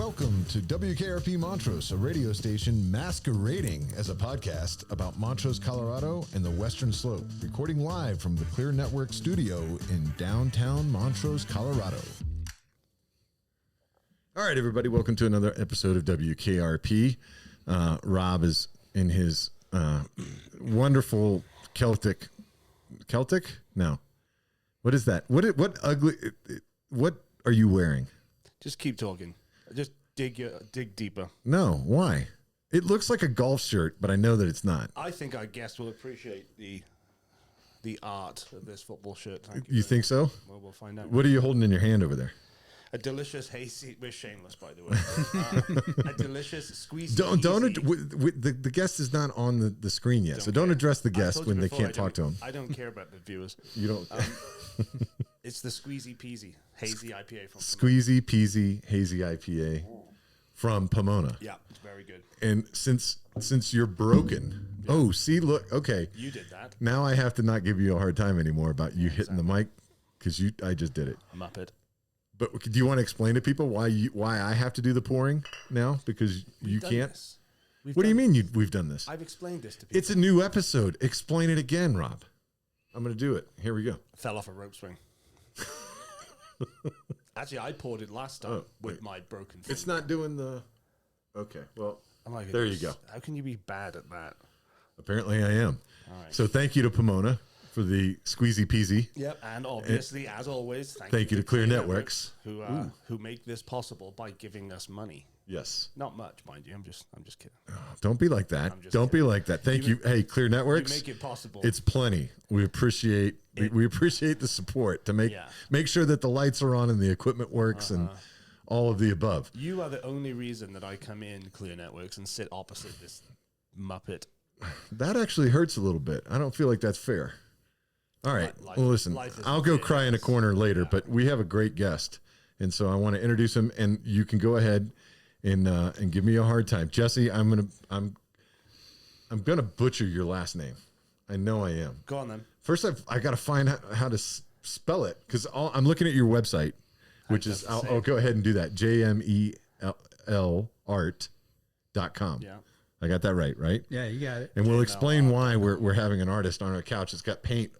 Welcome to WKRP Montrose, a radio station masquerading as a podcast about Montrose, Colorado and the Western Slope, recording live from the Clear Network studio in downtown Montrose, Colorado. All right, everybody, welcome to another episode of WKRP. Rob is in his wonderful Celtic? No. What is that? What are you wearing? Just keep talking. Just dig deeper. No, why? It looks like a golf shirt, but I know that it's not. I think our guests will appreciate the art of this football shirt. Thank You think so? Well, we'll find out. What are you holding in your hand over there? A delicious hazy. We're shameless, by the way. A delicious squeezy. The guest is not on the screen yet, so don't address the guest when they can't talk to him. I don't care about the viewers. You don't. It's the squeezy peasy hazy IPA from Squeezy peasy hazy IPA from Pomona. Yeah, it's very good. And since you're broken, look, okay. You did that. Now I have to not give you a hard time anymore about you hitting the mic because I just did it. Muppet. But do you want to explain to people why I have to do the pouring now? Because you can't. What do you mean we've done this? I've explained this to people. It's a new episode. Explain it again, Rob. I'm going to do it. Here we go. Fell off a rope swing. Actually, I poured it last time with my broken finger. It's not doing the... Okay, well, Oh my there you go. How can you be bad at that? Apparently I am. All right. So thank you to Pomona for the squeezy peasy. Yep, and obviously, as always, Thank you to Clear Networks. who make this possible by giving us money. Yes. Not much, mind you. I'm just kidding. Don't be like that. Don't be like that. Thank you. Hey, Clear Networks. You make it possible. It's plenty. We appreciate we appreciate the support to make sure that the lights are on and the equipment works and all of the above. You are the only reason that I come in Clear Networks and sit opposite this Muppet. That actually hurts a little bit. I don't feel like that's fair. All right. Well, listen, I'll go cry in a corner later, but we have a great guest. And so I want to introduce him, and you can go ahead and give me a hard time. Jesse, I'm gonna butcher your last name. I know I am. Go on then. First, I got to find out how to spell it because I'm looking at your website, which is I'll go ahead and do that. JMEL art.com. Yeah. I got that right? Yeah, you got it. And we'll explain why we're having an artist on our couch. It's got paint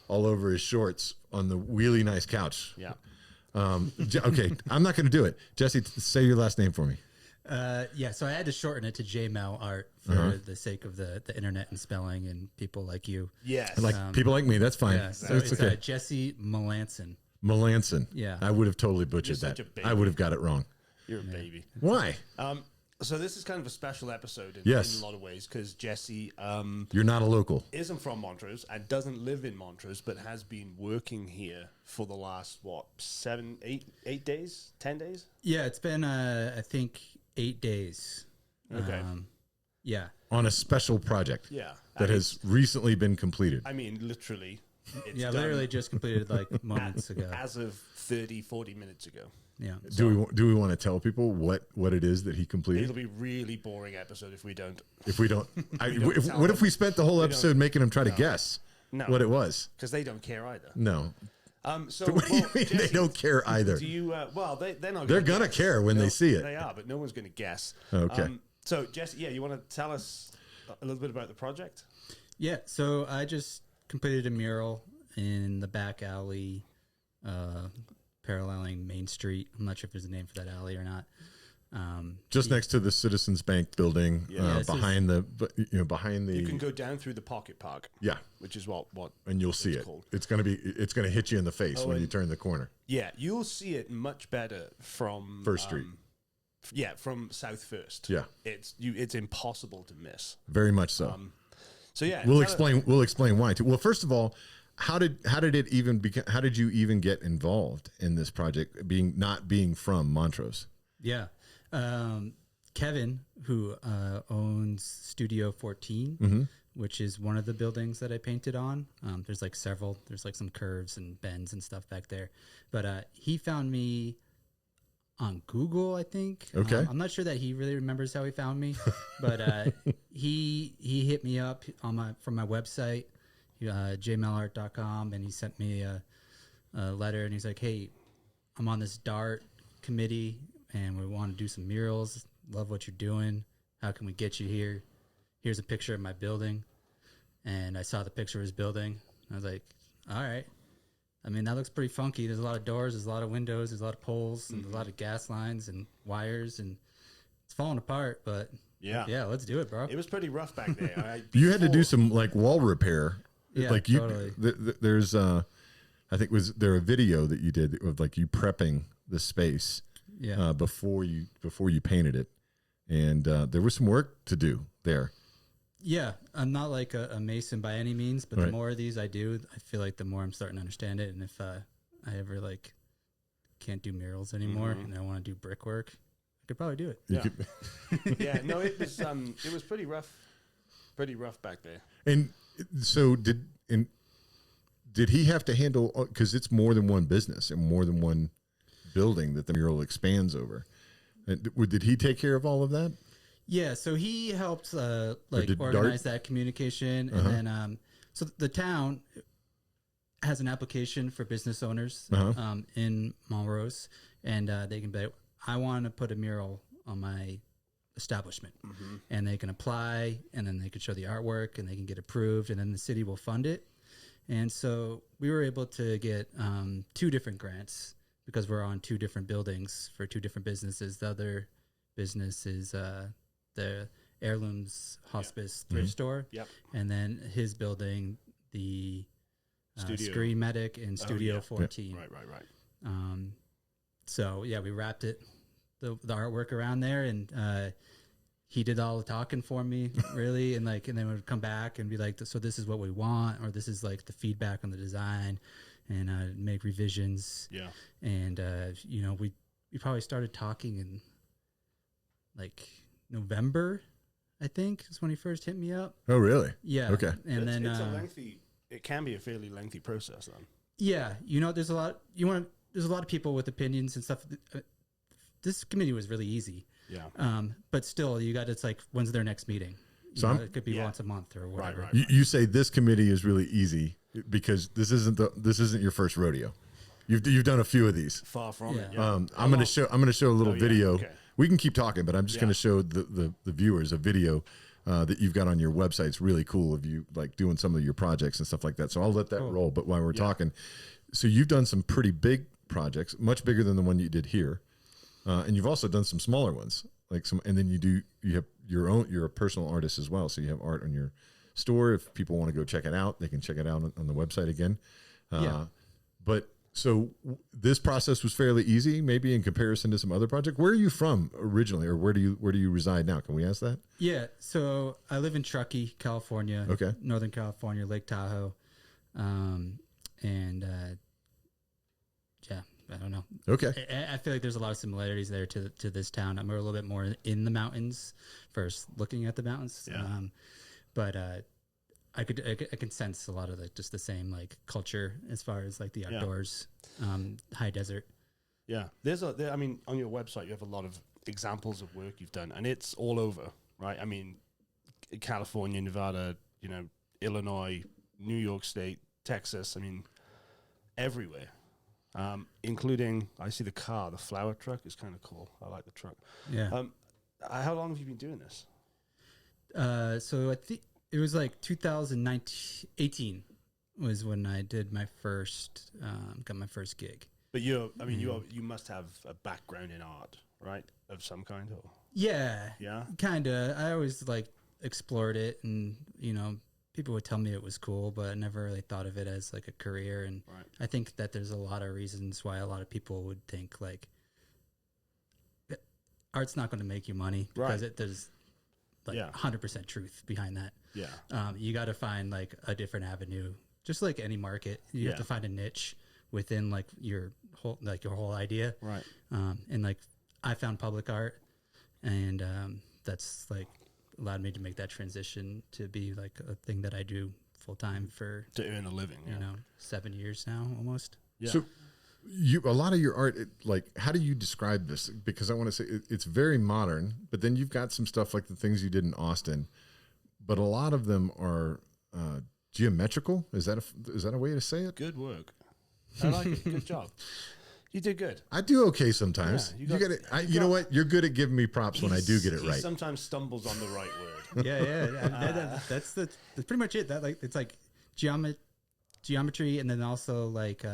all over his shorts on the really nice couch. Yeah. Okay, I'm not going to do it. Jesse, say your last name for me. So I had to shorten it to JMEL art for the sake of the internet and spelling and people like you. Yes. Like people like me, that's fine. Yeah, so it's okay. Jesse Melanson. Melanson. Yeah. I would have totally butchered You're that. such a baby. I would have got it wrong. You're a baby. Why? So this is kind of a special episode in a lot of ways because Jesse You're not a local. isn't from Montrose and doesn't live in Montrose, but has been working here for the last, 8 days? 10 days? Yeah, it's been, I think, 8 days. Okay. Yeah. On a special project. Yeah. That has recently been completed. I mean, literally. It's Yeah, done literally just completed like moments ago. as of 30, 40 minutes ago. Yeah. Do we want to tell people what it is that he completed? It'll be a really boring episode if we don't. If we don't, what if we spent the whole episode making them try to guess what it was? Because they don't care either. No. So What do you mean Jesse, they don't care either? Do you? They're not. They're gonna guess. care when they see it. They are, but no one's going to guess. Okay. So Jesse, you want to tell us a little bit about the project? Yeah, so I just completed a mural in the back alley, paralleling Main Street. I'm not sure if there's a name for that alley or not. Just next to the Citizens Bank building, behind the. You can go down through the Pocket Park. Yeah, which is what and you'll see it. called. It's gonna hit you in the face when you turn the corner. Yeah, you'll see it much better from First Street. From South First. Yeah, it's impossible to miss. very much so. So yeah, We'll explain why too. Well, first of all, how did it even begin? How did you even get involved in this project? Not being from Montrose. Yeah. Kevin, who owns Studio 14, which is one of the buildings that I painted on. There's like several. There's like some curves and bends and stuff back there. But he found me on Google, I think. Okay. I'm not sure that he really remembers how he found me, but he hit me up from my website, jmelart.com, and he sent me a letter, and he's like, "Hey, I'm on this Dart committee, and we want to do some murals. Love what you're doing. How can we get you here? Here's a picture of my building. And I saw the picture of his building. I was like, all right. I mean, that looks pretty funky. There's a lot of doors, there's a lot of windows, there's a lot of poles, and a lot of gas lines and wires, and it's falling apart, but yeah, let's do it, bro. It was pretty rough back there. You had to do some like wall repair. Yeah, like totally. There's I think was there a video that you did of like you prepping the space before you painted it, and there was some work to do there. Yeah, I'm not like a mason by any means, but the more of these I do, I feel like the more I'm starting to understand it. And if I ever like can't do murals anymore and I want to do brickwork, I could probably do it. Yeah. No, it was pretty rough back there. And so did he have to handle, because it's more than one business and more than one building that the mural expands over. And did he take care of all of that? Yeah, so he helped organize that communication, and then so the town has an application for business owners in Montrose, and they can be, I want to put a mural on my establishment, and they can apply, and then they can show the artwork, and they can get approved, and then the city will fund it. And so we were able to get 2 different grants because we're on 2 different buildings for 2 different businesses. The other business is the Heirloom's Hospice Thrift store. Yep. And then his building, the Screen Medic and Studio 14. Right. So yeah, we wrapped it, the artwork around there, and he did all the talking for me, really, and then would come back and be like, so this is what we want, or this is like the feedback on the design, and make revisions. Yeah. And we probably started talking in like November, I think, is when he first hit me up. Oh, really? Yeah. Okay. And then it can be a fairly lengthy process then. Yeah. There's a lot of people with opinions and stuff. This committee was really easy. Yeah. But still, it's like, when's their next meeting? It could be once a month or whatever. Right. You say this committee is really easy because this isn't your first rodeo. You've done a few of these. Far from it. Yeah. I'm going to show a little video. Okay. We can keep talking, but I'm just going to show the viewers a video that you've got on your website. It's really cool of you like doing some of your projects and stuff like that. So I'll let that roll. But while we're talking, so you've done some pretty big projects, much bigger than the one you did here, and you've also done some smaller ones, and then you have your own. You're a personal artist as well, so you have art on your store. If people want to go check it out, they can check it out on the website again. But so this process was fairly easy, maybe in comparison to some other projects. Where are you from originally, or where do you reside now? Can we ask that? Yeah, so I live in Truckee, California. Okay. Northern California, Lake Tahoe, I don't know. Okay. I feel like there's a lot of similarities there to this town. I'm a little bit more in the mountains first, looking at the mountains. Yeah. But I can sense a lot of just the same like culture as far as like the outdoors, high desert. Yeah, I mean, on your website you have a lot of examples of work you've done, and it's all over, right? I mean, California, Nevada, Illinois, New York State, Texas. I mean, everywhere, including I see the flower truck is kind of cool. I like the truck. Yeah. How long have you been doing this? So I think it was like 2018 was when I did my first, got my first gig. But you must have a background in art, right? Of some kind, or yeah, kind of. I always like explored it, and people would tell me it was cool, but I never really thought of it as like a career. And I think that there's a lot of reasons why a lot of people would think like art's not going to make you money because there's like 100% truth behind that. Yeah. You got to find like a different avenue, just like any market. You have to find a niche within like your whole idea. Right. And like I found public art, and that's like allowed me to make that transition to be like a thing that I do full time for to earn a living. 7 years now almost. Yeah. So a lot of your art, how do you describe this? Because I want to say it's very modern, but then you've got some stuff like the things you did in Austin, but a lot of them are geometrical. Is that a way to say it? Good work. I like it. Good job. You did good. I do okay sometimes. Yeah, you get it. You know what? You're good at giving me props when I do get it He right. sometimes stumbles on the right word. That's pretty much it. That like it's like geometry, and then also like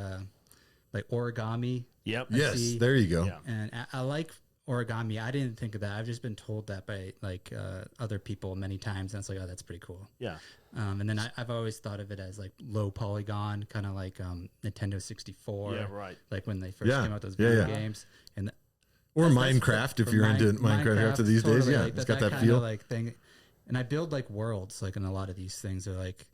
origami. Yep. Yes, there you go. Yeah. And I like origami. I didn't think of that. I've just been told that by like other people many times, and it's like, oh, that's pretty cool. Yeah. And then I've always thought of it as like low polygon, kind of like Nintendo 64. Yeah, right. Like when they first Yeah. came out those video Yeah. games, and Or that's Minecraft, if for you're into Minecraft after these days. totally, Yeah, like, it's got that kinda, feel. like thing. And I build like worlds, like in a lot of these things are like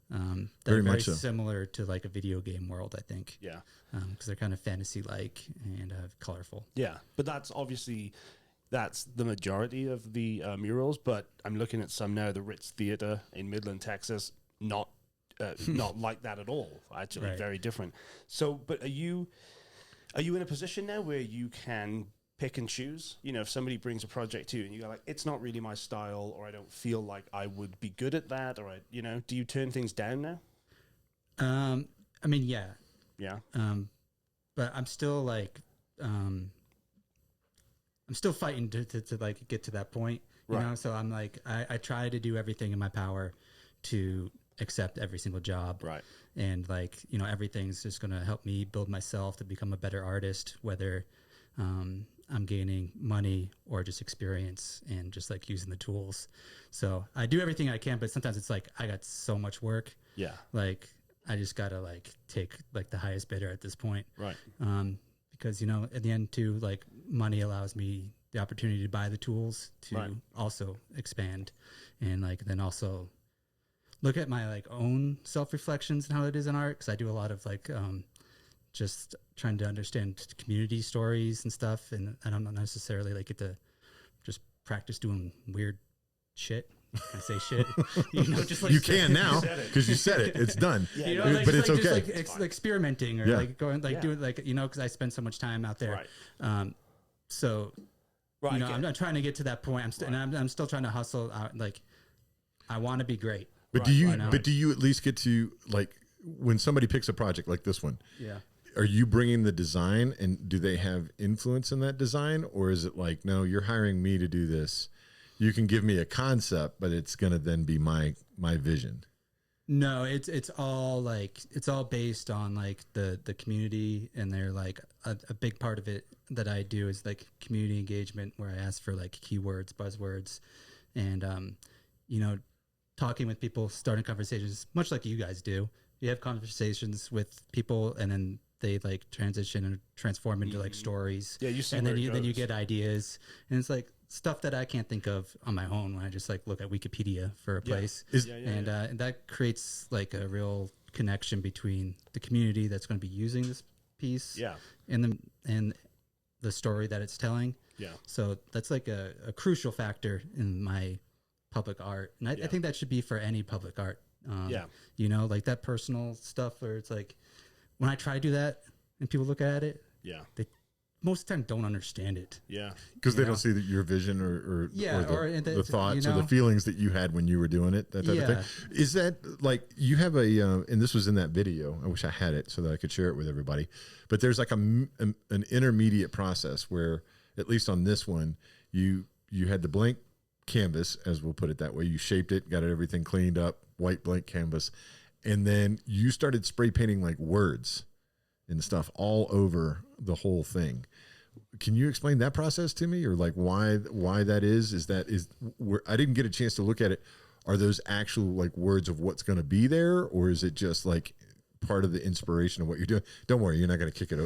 Very they're very much so. similar to like a video game world, I think. Yeah. Because they're kind of fantasy like and colorful. Yeah. But that's obviously that's the majority of the murals. But I'm looking at some now. The Ritz Theater in Midland, Texas, not like that at all. Actually, Right. very different. So, but are you in a position now where you can pick and choose? You know, if somebody brings a project to you and you go like, it's not really my style, or I don't feel like I would be good at that, or do you turn things down now? I mean, yeah. Yeah. But I'm still like, I'm still fighting to like get to that point, you Right. know? So I'm like, I try to do everything in my power to accept every single job. Right. And like, everything's just going to help me build myself to become a better artist, whether, I'm gaining money or just experience and just like using the tools. So I do everything I can, but sometimes it's like, I got so much work. Yeah. Like I just gotta like take like the highest bidder at this point. Right. Because at the end too, like money allows me the opportunity to buy the tools to Right. also expand, and like then also look at my like own self-reflections and how it is in art, because I do a lot of like just trying to understand community stories and stuff, and I don't necessarily like get to just practice doing weird shit. I say shit, just like You can now because you said it. It's done. Yeah, like, but it's like, okay. Just like experimenting or Yeah. like going like Yeah. doing like because I spend so much time out there. Right. So Right. I'm not trying to get to that point. I'm still trying to hustle out. Like I want to be great. But Right, do you? right now. But do you at least get to like when somebody picks a project like this one? Yeah. Are you bringing the design, and do they have influence in that design, or is it like, no, you're hiring me to do this? You can give me a concept, but it's going to then be my vision. No, it's all like it's all based on like the community, and they're like a big part of it that I do is like community engagement, where I ask for like keywords, buzzwords, and talking with people, starting conversations, much like you guys do. You have conversations with people, and then they like transition and transform into like stories. Yeah, you see and where then it you goes. get ideas, and it's like stuff that I can't think of on my own when I just like look at Wikipedia for a place. And that creates like a real connection between the community that's going to be using this piece, Yeah. and the story that it's telling. Yeah. So that's like a crucial factor in my public art, and I think that should be for any public art. Like that personal stuff where it's like when I try to do that and people look at it, they most of the time don't understand it. Yeah. Because they don't see your vision or the thoughts or the feelings that you had when you were doing it, that type of thing. Is that like you have and this was in that video, I wish I had it so that I could share it with everybody, but there's like an intermediate process where, at least on this one, you had the blank canvas, as we'll put it that way. You shaped it, got everything cleaned up, white blank canvas, and then you started spray painting like words and stuff all over the whole thing. Can you explain that process to me, or like why that is where I didn't get a chance to look at it? Are those actual like words of what's going to be there, or is it just like part of the inspiration of what you're doing? Don't worry, you're not going to kick it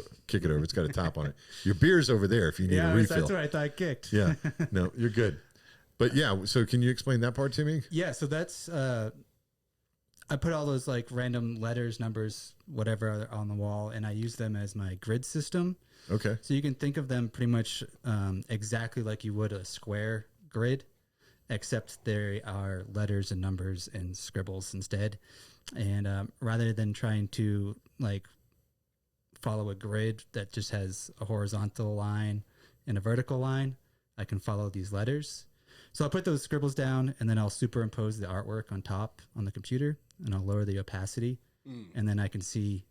over. It's got a top on it. Your beer's over there if you need a refill. That's what I thought I kicked. Yeah, no, you're good. But yeah, so can you explain that part to me? Yeah, so that's I put all those like random letters, numbers, whatever on the wall, and I use them as my grid system. Okay. So you can think of them pretty much exactly like you would a square grid, except there are letters and numbers and scribbles instead. And rather than trying to like follow a grid that just has a horizontal line and a vertical line, I can follow these letters. So I'll put those scribbles down, and then I'll superimpose the artwork on top on the computer, and I'll lower the opacity, and then I can see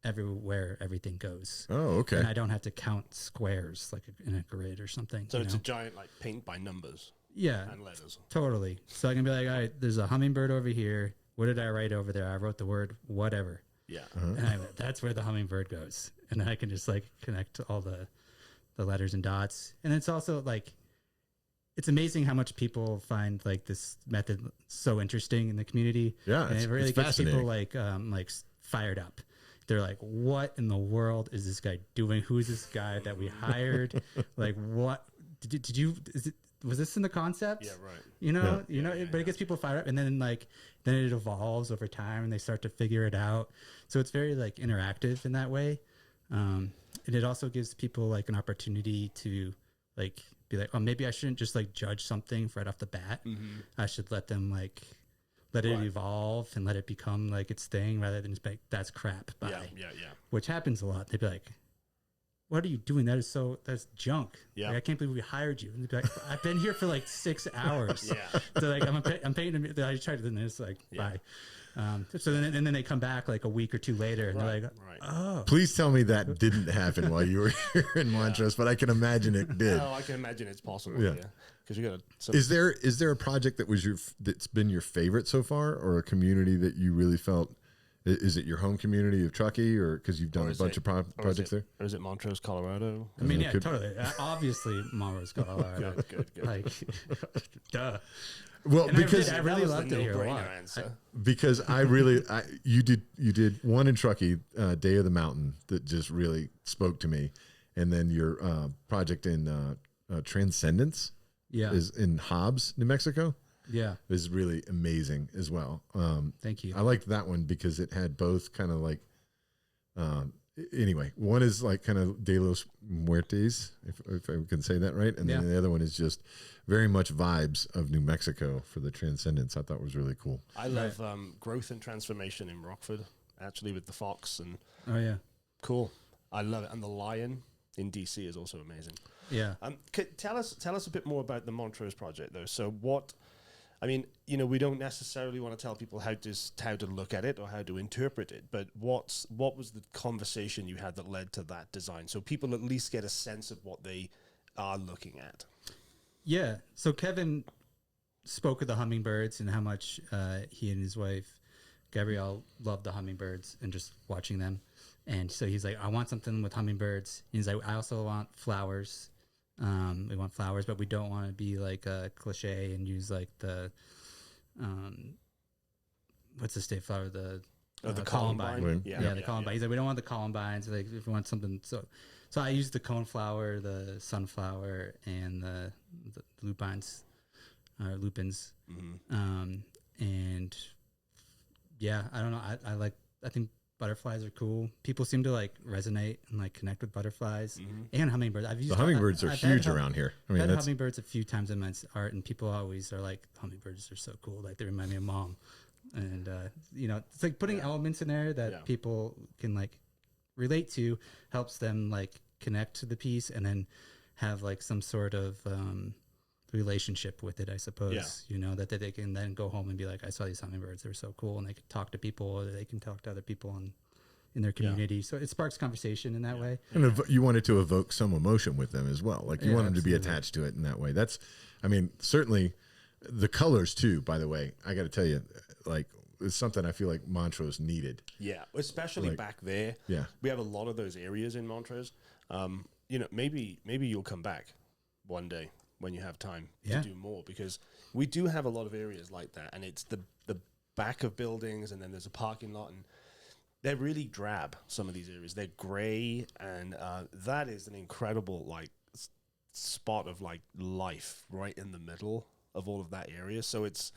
everywhere everything goes. Oh, okay. And I don't have to count squares like in a grid or something. So it's a giant like paint by numbers. Yeah, And letters. totally. So I can be like, all right, there's a hummingbird over here. What did I write over there? I wrote the word whatever. Yeah. And that's where the hummingbird goes. And then I can just like connect all the letters and dots. And it's also like, it's amazing how much people find like this method so interesting in the community. Yeah, and it really it's gets people fascinating. like fired up. They're like, what in the world is this guy doing? Who is this guy that we hired? Like, what did you, was this in the concept? Yeah, right. You know, but it gets people fired up, and then then it evolves over time, and they start to figure it out. So it's very like interactive in that way, and it also gives people like an opportunity to like be like, oh, maybe I shouldn't just like judge something right off the bat. I should let them like let it evolve and let it become like its thing, rather than just be like, that's crap. Bye. Yeah. Which happens a lot. They'd be like, what are you doing? That's junk. Yeah. Like, I can't believe we hired you. And they'd be like, I've been here for like 6 hours. Yeah. So like, I'm paying them. I tried to, and it's like, bye. So then they come back like a week or two later, and they're like, oh. Please tell me that didn't happen while you were here in Montrose, but I can imagine it did. Oh, I can imagine it's possible. Yeah. Because you got Is there a project that's been your favorite so far, or a community that you really felt? Is it your home community of Truckee, or because you've done a bunch of projects there? Or is it Montrose, Colorado? I mean, yeah, totally. Obviously, Montrose Colorado. Good. Like, duh. Well, And because I really loved it here a lot. Answer. because you did one in Truckee, Day of the Mountain, that just really spoke to me, and then your project in Transcendence, is in Hobbs, New Mexico. Yeah, is really amazing as well. Thank you. I liked that one because it had both kind of like, anyway, one is like kind of De los Muertes, if I can say that right. And then the other one is just very much vibes of New Mexico for the Transcendence. I thought was really cool. I love growth and transformation in Rockford, actually, with the fox. And oh, yeah. Cool. I love it. And the lion in DC is also amazing. Yeah. Tell us a bit more about the Montrose project, though. So I mean, we don't necessarily want to tell people how to look at it or how to interpret it, but what was the conversation you had that led to that design, so people at least get a sense of what they are looking at? Yeah. So Kevin spoke of the hummingbirds and how much he and his wife Gabrielle loved the hummingbirds and just watching them, and so he's like, I want something with hummingbirds. He's like, I also want flowers. We want flowers, but we don't want to be like a cliche and use like the what's the state flower, the columbine. Yeah, the columbine. He's like, we don't want the columbines. Like, if we want something, so I used the coneflower, the sunflower, and the lupines. And yeah, I don't know. I think butterflies are cool. People seem to like resonate and like connect with butterflies and hummingbirds. Hummingbirds are huge around here. I mean, I've had hummingbirds a few times in my art, and people always are like, hummingbirds are so cool. Like, they remind me of mom. And it's like putting elements in there that people can like relate to, helps them like connect to the piece, and then have like some sort of relationship with it, I suppose. That they can then go home and be like, I saw these hummingbirds, they're so cool, and they can talk to people, or they can talk to other people in their community. So it sparks conversation in that way. And you wanted to evoke some emotion with them as well. Like, you want them to be attached to it in that way. That's, I mean, certainly the colors too, by the way, I got to tell you, like, it's something I feel like Montrose needed. Yeah, especially back there. Yeah. We have a lot of those areas in Montrose. Maybe you'll come back one day when you have time to do more, because we do have a lot of areas like that, and it's the back of buildings, and then there's a parking lot, and they're really drab. Some of these areas, they're gray, and that is an incredible like spot of like life right in the middle of all of that area. So it's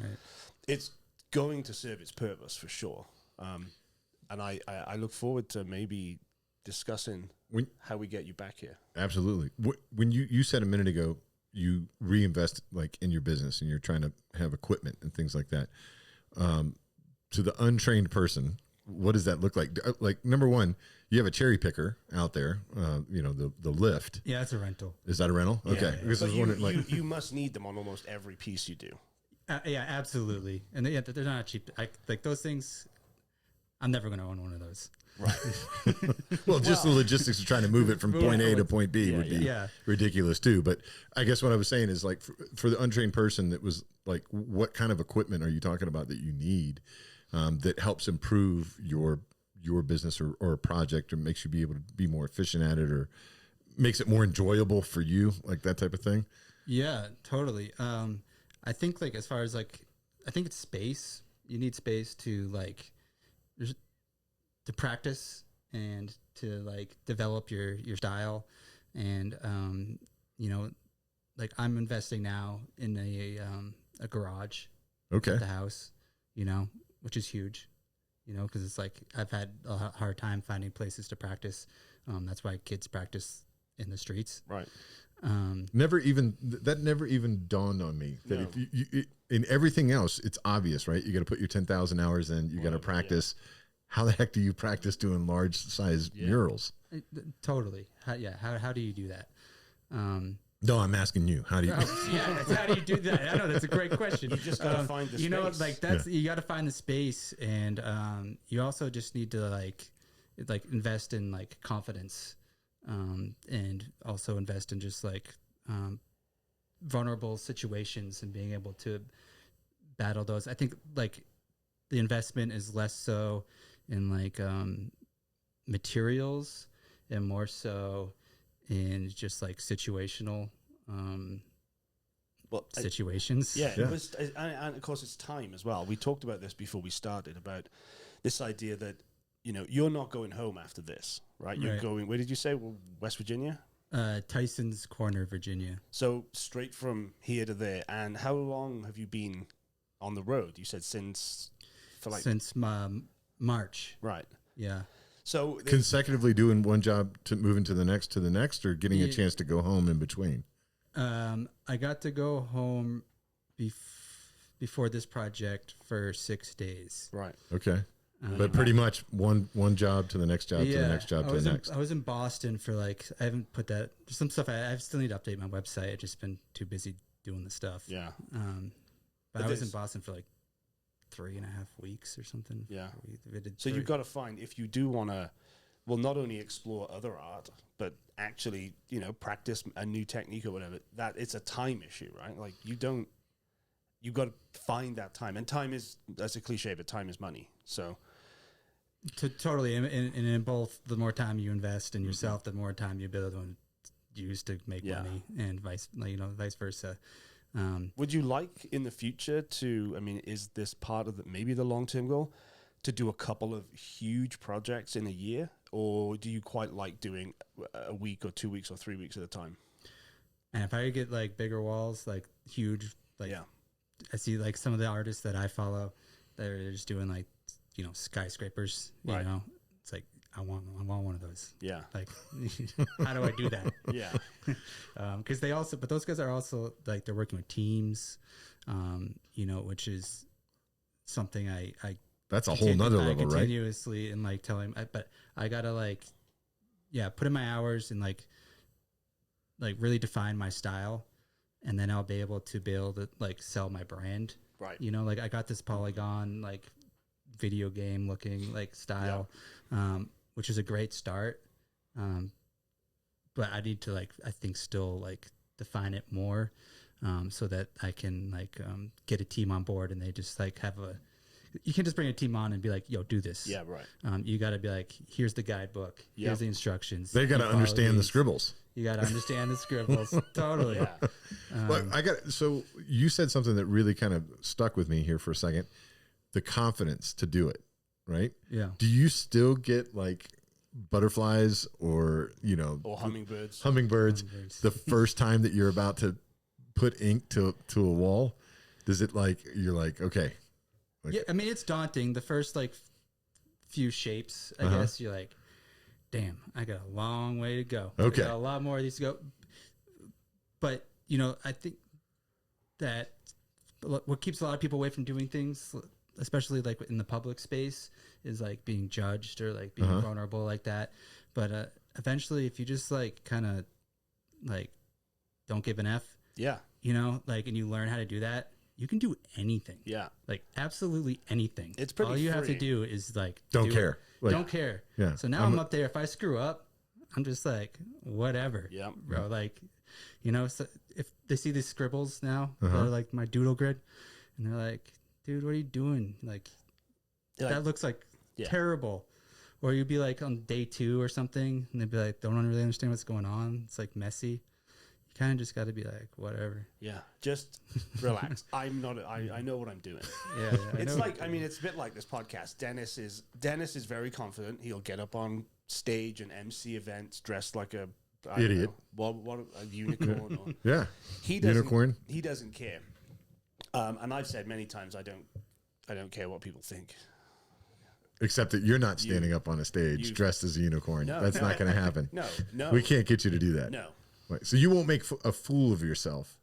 going to serve its purpose for sure. And I look forward to maybe discussing how we get you back here. Absolutely. When you said a minute ago, you reinvest like in your business, and you're trying to have equipment and things like that. To the untrained person, what does that look like? Like, number one, you have a cherry picker out there, the lift. Yeah, it's a rental. Is that a rental? Okay. But you must need them on almost every piece you do. Yeah, absolutely. And they're not cheap. Like those things, I'm never going to own one of those. Right. Well, just the logistics of trying to move it from point A to point B would be ridiculous too. But I guess what I was saying is like for the untrained person, that was like, what kind of equipment are you talking about that you need that helps improve your business or a project, or makes you be able to be more efficient at it, or makes it more enjoyable for you, like that type of thing? Yeah, totally. I think like as far as like, I think it's space. You need space to like to practice and to like develop your style. And you know, like I'm investing now in a garage at the house, you know, which is huge, you know, because it's like I've had a hard time finding places to practice. That's why kids practice in the streets. Right. Never even dawned on me that if you in everything else, it's obvious, right? You got to put your 10,000 hours in, you got to practice. Yeah. How the heck do you practice doing large size murals? Totally. How do you do that? No, I'm asking you. How do you? How do you do that? I know that's a great question. You just gotta find the space. You know, like you got to find the space, and you also just need to like invest in like confidence, and also invest in just like vulnerable situations and being able to battle those. I think like the investment is less so in like materials and more so in just like situational situations. It was, and of course it's time as well. We talked about this before we started, about this idea that, you know, you're not going home after this, right? You're going, where did you say? Well, West Virginia? Tyson's Corner, Virginia. So straight from here to there. And how long have you been on the road? You said since March. Right. Yeah. So consecutively doing one job to moving to the next, or getting a chance to go home in between? I got to go home before this project for 6 days. Right. Okay. But pretty much one job to the next job to the next job to the next. I was in Boston for like, I haven't put that, some stuff I still need to update my website. I've just been too busy doing the stuff. Yeah. But I was in Boston for like 3.5 weeks or something. Yeah. So you've got to find, if you do want to, well, not only explore other art, but actually, you know, practice a new technique or whatever, that it's a time issue, right? Like you've got to find that time, and time is, that's a cliche, but time is money. So totally. And in both, the more time you invest in yourself, the more time you build on use to make money, and vice versa. Would you like in the future to, I mean, is this part of maybe the long-term goal, to do a couple of huge projects in a year? Or do you quite like doing a week or 2 weeks or 3 weeks at a time? And if I could get like bigger walls, like huge, like I see like some of the artists that I follow, they're just doing like, you know, skyscrapers, you know, it's like, I want one of those. Yeah. Like, how do I do that? Yeah. Cause but those guys are also like, they're working with teams, you know, which is something I that's a whole nother level, right? Continuously, and like telling, but I gotta like, put in my hours and like really define my style, and then I'll be able to like sell my brand. Right. You know, like I got this polygon, like video game looking like style, which is a great start. But I need to like, I think still like define it more, so that I can like, get a team on board, and they just like you can't just bring a team on and be like, yo, do this. Yeah, right. You got to be like, here's the guidebook. Here's the instructions. They got to understand the scribbles. You got to understand the scribbles. Totally. Yeah. So you said something that really kind of stuck with me here for a second. The confidence to do it, right? Yeah. Do you still get like butterflies or, you know, or hummingbirds the first time that you're about to put ink to a wall? Does it like, you're like, okay. Yeah, I mean, it's daunting. The first like few shapes, I guess you're like, damn, I got a long way to go. Okay. I got a lot more of these to go. But, you know, I think that what keeps a lot of people away from doing things, especially like in the public space, is like being judged or like being vulnerable like that. But eventually, if you just like kind of like don't give an F, you know, like, and you learn how to do that, you can do anything. Yeah. Like absolutely anything. It's pretty All you have to free. do is like Don't do care. it. Like, Don't care. yeah. So now I'm up there. If I screw up, I'm just like, whatever. Yeah. Bro, like, you know, so if they see these scribbles now, they're like my doodle grid, and they're like, dude, what are you doing? Like, that looks like terrible. Or you'd be like on day 2 or something, and they'd be like, don't really understand what's going on. It's like messy. You kind of just got to be like, whatever. Yeah, just relax. I know what I'm doing. Yeah, it's like, I mean, it's a bit like this podcast. Dennis is very confident. He'll get up on stage and MC events dressed like a idiot. What a unicorn. Or, Yeah. He doesn't, Unicorn. He doesn't care. And I've said many times, I don't care what people think. Except that you're not standing up on a stage dressed as a unicorn. No, That's not going to happen. No. We can't get you to do that. No. Right. So you won't make a fool of yourself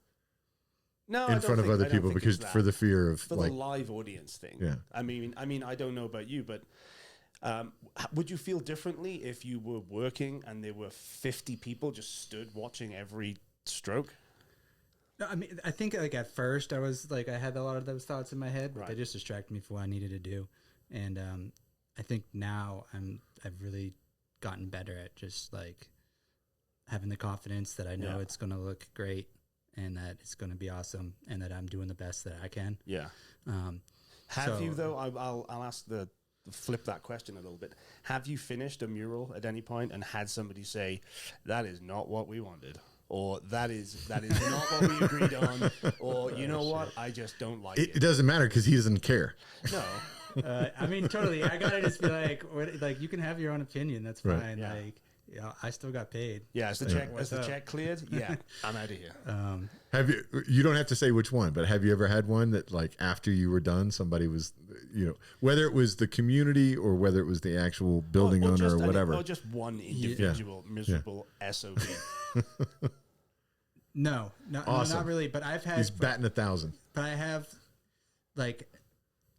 in front of other people because for the fear of the live audience thing. Yeah. I mean, I don't know about you, but would you feel differently if you were working and there were 50 people just stood watching every stroke? No, I mean, I think like at first I was like, I had a lot of those thoughts in my head, but Right. they just distracted me from what I needed to do. And I think now I've really gotten better at just like having the confidence that I know it's going to look great and that it's going to be awesome and that I'm doing the best that I can. Yeah. Have you though? I'll ask flip that question a little bit. Have you finished a mural at any point and had somebody say, "That is not what we wanted," or "That is not what we agreed on," or "You know what? I just don't like it." It doesn't matter because he doesn't care. No. I mean, totally. I gotta just be like, you can have your own opinion. That's fine. Right. Yeah. Like, I still got paid. Yeah, is the check cleared? Yeah, I'm out of here. Have you? You don't have to say which one, but have you ever had one that like after you were done, somebody was, whether it was the community or whether it was the actual building owner or whatever, or just one individual miserable SOB. No, Awesome. not really. But I've had. He's batting 1,000. But I have, like,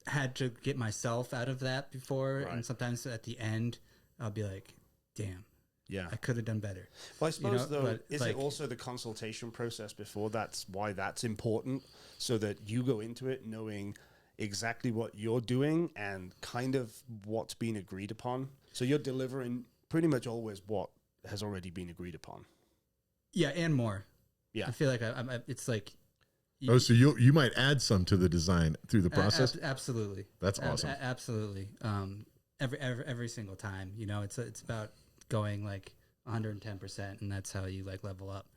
had to get myself out of that before, Right. and sometimes at the end, I'll be like, "Damn, Yeah. I could have done better." Well, I suppose, though, but, is like, it also the consultation process before? That's why that's important, so that you go into it knowing exactly what you're doing and kind of what's been agreed upon. So you're delivering pretty much always what has already been agreed upon. Yeah, and more. Yeah. I feel like it's like. So you might add some to the design through the process. Absolutely. That's awesome. Absolutely. Every single time, it's about going like 110%, and that's how you like level up.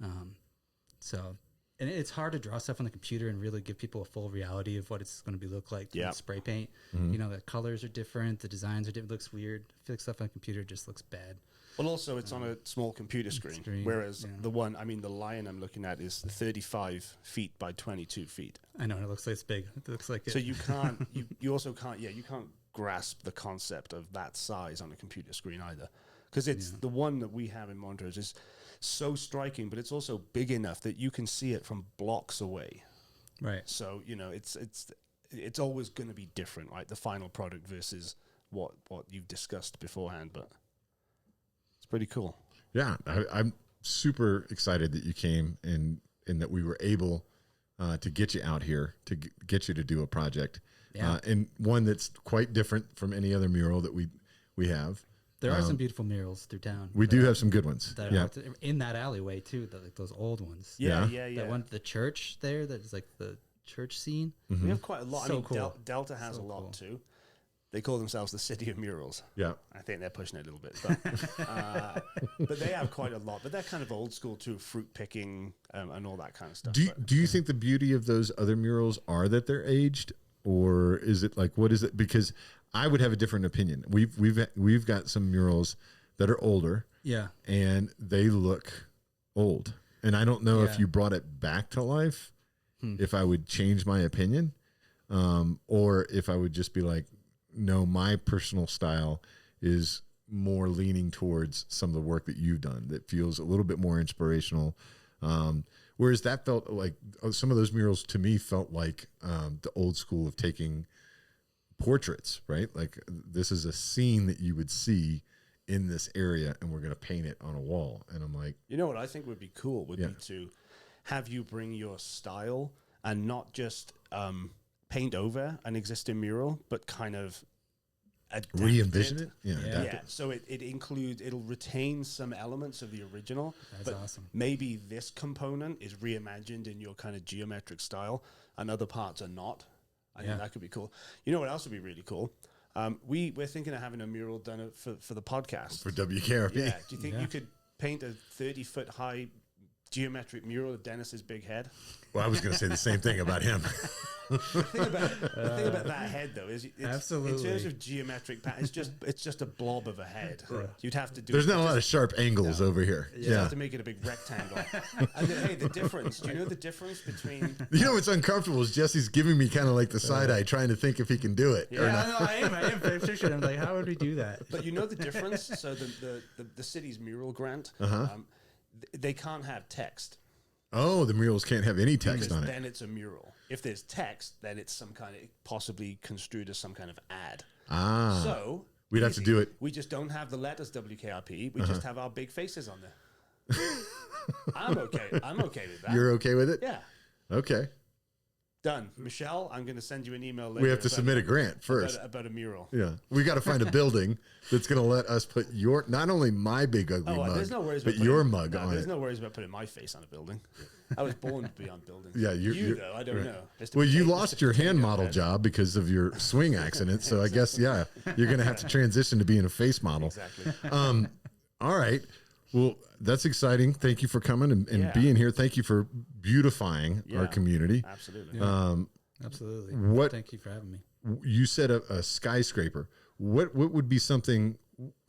And it's hard to draw stuff on the computer and really give people a full reality of what it's going to look like. Yeah. With spray paint. The colors are different, the designs are different. It looks weird. I feel like stuff on the computer just looks bad. Well, also, it's on a small computer screen, whereas the lion I'm looking at is 35 feet by 22 feet. I know, it looks like it's big. It looks like So you can't, you also can't, you can't grasp the concept of that size on a computer screen either. Because it's the one that we have in Montrose is so striking, but it's also big enough that you can see it from blocks away. Right. So, it's always going to be different, right? The final product versus what you've discussed beforehand, but it's pretty cool. Yeah, I'm super excited that you came and that we were able to get you out here to get you to do a project, and one that's quite different from any other mural that we have. There are some beautiful murals through town. We do have some good ones. In that alleyway too, like those old ones. Yeah. That one, the church there, that is like the church scene. We have quite a lot. So I mean, cool. Delta has a lot too. They call themselves the City of Murals. Yeah. I think they're pushing it a little bit. But they have quite a lot. But they're kind of old school too, fruit picking and all that kind of stuff. Do you think the beauty of those other murals are that they're aged? Or is it like, what is it? Because I would have a different opinion. We've got some murals that are older. Yeah. And they look old. And I don't know if you brought it back to life, if I would change my opinion, or if I would just be like, no, my personal style is more leaning towards some of the work that you've done that feels a little bit more inspirational. Whereas that felt like some of those murals to me felt like the old school of taking portraits, right? Like this is a scene that you would see in this area and we're going to paint it on a wall. And I'm like, you know what I think would be cool would be to have you bring your style and not just paint over an existing mural, but kind of re-envision it. Yeah. So it'll retain some elements of the original. That's awesome. Maybe this component is reimagined in your kind of geometric style, and other parts are not. I think that could be cool. You know what else would be really cool? We're thinking of having a mural done for the podcast. For WKRP. Yeah. Do you think you could paint a 30-foot high geometric mural of Dennis's big head? Well, I was going to say the same thing about him. The thing about that head, though, is absolutely, in terms of geometric pattern, it's just a blob of a head. You'd have to do. There's not a lot of sharp angles over here. You have to make it a big rectangle. And then, the difference. Do you know the difference between? You know what's uncomfortable is Jesse's giving me kind of like the side eye, trying to think if he can do it. Yeah, no, I am picturing. I'm like, how would we do that? But you know the difference. So the city's mural grant, they can't have text. Oh, the murals can't have any text on it. Then it's a mural. If there's text, then it's some kind of possibly construed as some kind of ad. So we'd have to do it. We just don't have the letters WKRP. We just have our big faces on there. I'm okay with that. You're okay with it? Yeah. Okay. Done. Michelle, I'm going to send you an email later. We have to submit a grant first. About a mural. Yeah. We got to find a building that's going to let us put not only my big ugly mug, there's no worries but about your mug on it. There's no worries about putting my face on a building. I was born to be on buildings. Yeah, you though, I don't know. Well, you lost your hand model job because of your swing accident, so I guess, you're going to have to transition to being a face model. Exactly. All right. Well, that's exciting. Thank you for coming and being here. Thank you for beautifying our community. Absolutely. Absolutely. Thank you for having me. You said a skyscraper. What would be something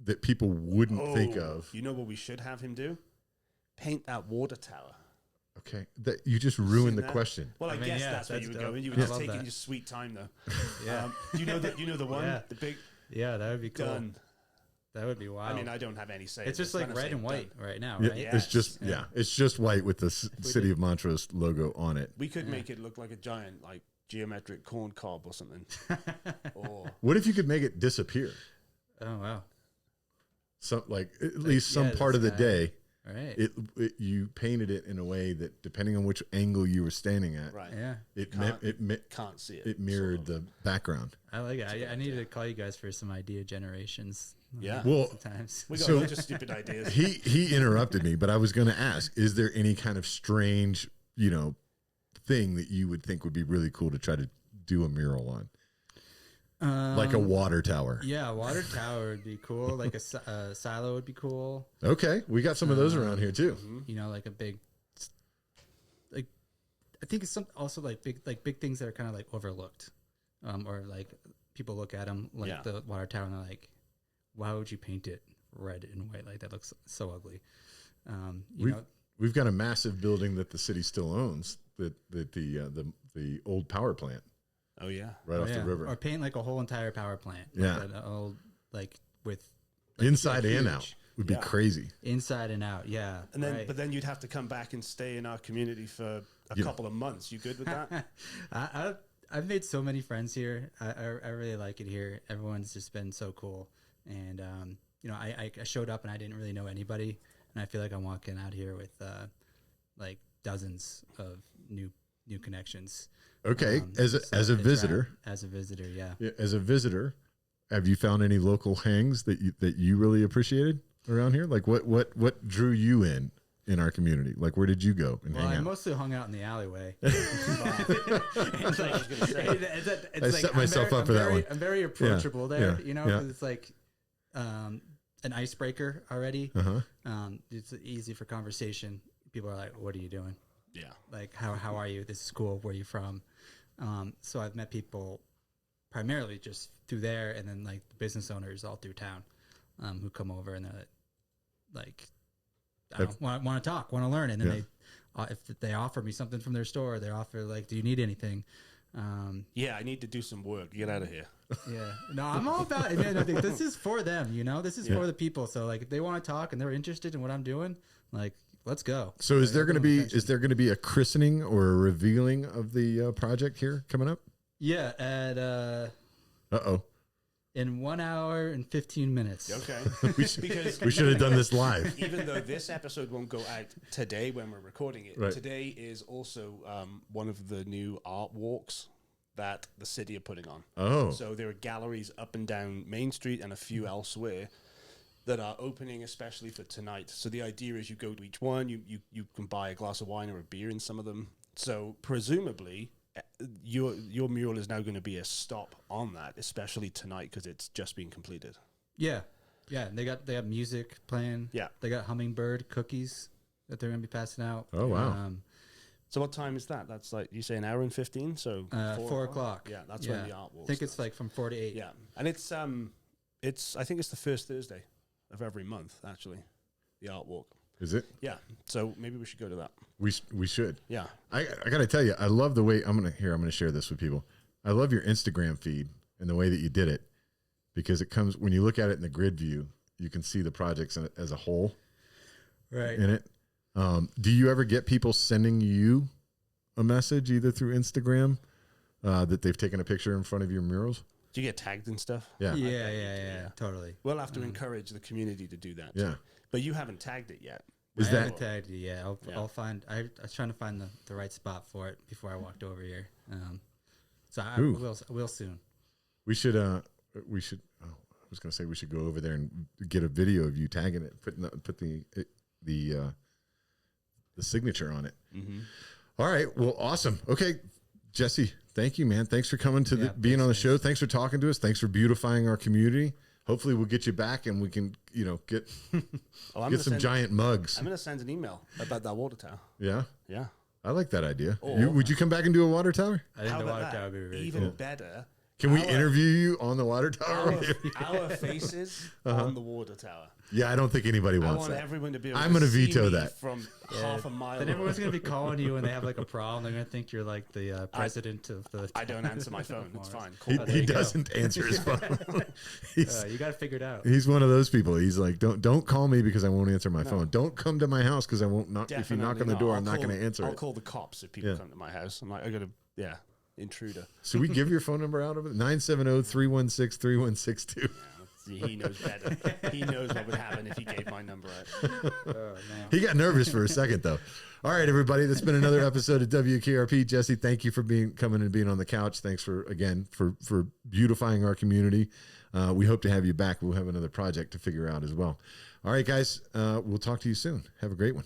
that people wouldn't think of? You know what we should have him do? Paint that water tower. Okay, that you just ruined the question. Well, I guess that's where you would go. And you were just taking your sweet time, though. Yeah. You know the one, the big. Yeah, that would be cool. Done. That would be wild. I mean, I don't have any say. It's just like red and white right now, Yeah, right? it's just it's just white with the City of Montrose logo on it. We could make it look like a giant, like geometric corn cob or something. Or what if you could make it disappear? Oh wow! Some at least some part of the day. Right. You painted it in a way that, depending on which angle you were standing at, right? Yeah. It can't see it. It mirrored the background. I like it. I needed to call you guys for some idea generations. Yeah. Well, sometimes we got a bunch of stupid ideas. He interrupted me, but I was going to ask: is there any kind of strange, thing that you would think would be really cool to try to do a mural on? Like a water tower. Yeah, a water tower would be cool. Like a silo would be cool. Okay, we got some of those around here too. Like a big, like I think it's also like big things that are kind of like overlooked, or like people look at them like the water tower and they're like, why would you paint it red and white? Like that looks so ugly. We've got a massive building that the city still owns. The old power plant. Oh yeah, right off the river. Or paint like a whole entire power plant. With inside and out would be crazy. Inside and out, yeah. And then, but then you'd have to come back and stay in our community for a couple of months. You good with that? I've made so many friends here. I really like it here. Everyone's just been so cool. And I showed up and I didn't really know anybody, and I feel like I'm walking out here with like dozens of new connections. Okay, as a visitor, yeah. As a visitor, have you found any local hangs that you really appreciated around here? Like what drew you in our community? Like where did you go and hang out? I mostly hung out in the alleyway. I set myself up for that one. I'm very approachable there. It's like an icebreaker already. It's easy for conversation. People are like, "What are you doing?" Yeah. Like, how are you? This is cool. Where are you from? So I've met people primarily just through there, and then like the business owners all through town who come over and they're like, want to talk, want to learn, and then if they offer me something from their store, they offer like, do you need anything? I need to do some work. Get out of here. Yeah, no, I'm all about it. Man, I think this is for them. This is for the people. So like, if they want to talk and they're interested in what I'm doing, like, let's go. So is there going to be a christening or a revealing of the project here coming up? Yeah, at in 1 hour and 15 minutes. Okay. Because we should have done this live. Even though this episode won't go out today when we're recording it, today is also one of the new art walks that the city are putting on. Oh. So there are galleries up and down Main Street and a few elsewhere that are opening especially for tonight. So the idea is you go to each one, you can buy a glass of wine or a beer in some of them. So presumably your mural is now going to be a stop on that, especially tonight because it's just being completed. Yeah. Yeah, they have music playing. Yeah. They got hummingbird cookies that they're going to be passing out. Oh, wow. So what time is that? That's like, you say an hour and 15? So 4 o'clock. Yeah, that's when the art walk I think starts. it's like from 4 to 8. Yeah, and it's I think it's the first Thursday of every month, actually, the art walk. Is it? Yeah, so maybe we should go to that. We should. Yeah. I got to tell you, I love the way I'm going to share this with people. I love your Instagram feed and the way that you did it, because it comes, when you look at it in the grid view, you can see the projects as a whole in it. Do you ever get people sending you a message either through Instagram that they've taken a picture in front of your murals? Do you get tagged and stuff? Yeah. Yeah, totally. We'll have to encourage the community to do that. Yeah. Too. But you haven't tagged it yet. Is I that haven't tagged it yet. I'll find. I was trying to find the right spot for it before I walked over here. So I will soon. we should? Oh, I was going to say we should go over there and get a video of you tagging it, put the signature on it. Mm-hmm. All right. Well, awesome. Okay, Jesse, thank you, man. Thanks for coming to being on the show. Thanks for talking to us. Thanks for beautifying our community. Hopefully we'll get you back and we can, get some giant mugs. I'm going to send an email about that water tower. Yeah. Yeah. I like that idea. Or- Would you come back and do a water tower? I think How the about water that? tower would be really Even cool. better. Can we interview you on the water tower? Our faces on the water tower. Yeah, I don't think anybody I wants want that. everyone to be able I'm to gonna see veto me that. from half a mile Then away. everyone's going to be calling you when they have like a problem. They're going to think you're like the president of the. I don't answer my phone. It's fine. He, Call there he you go. doesn't answer his phone. he's, You got to figure it out. he's one of those people. He's like, don't call me because I won't answer my phone. Don't come to my house because I won't knock. If you knock on the door, I'm not going to answer I'll it. call the cops if people come to my house. I'm like, I got to, intruder. So we give your phone number out of it? 970-316-3162. He knows better. He knows what would happen if he gave my number out. He got nervous for a second, though. All right, everybody. That's been another episode of WKRP. Jesse, thank you for coming and being on the couch. Thanks for beautifying our community. We hope to have you back. We'll have another project to figure out as well. All right, guys. We'll talk to you soon. Have a great one.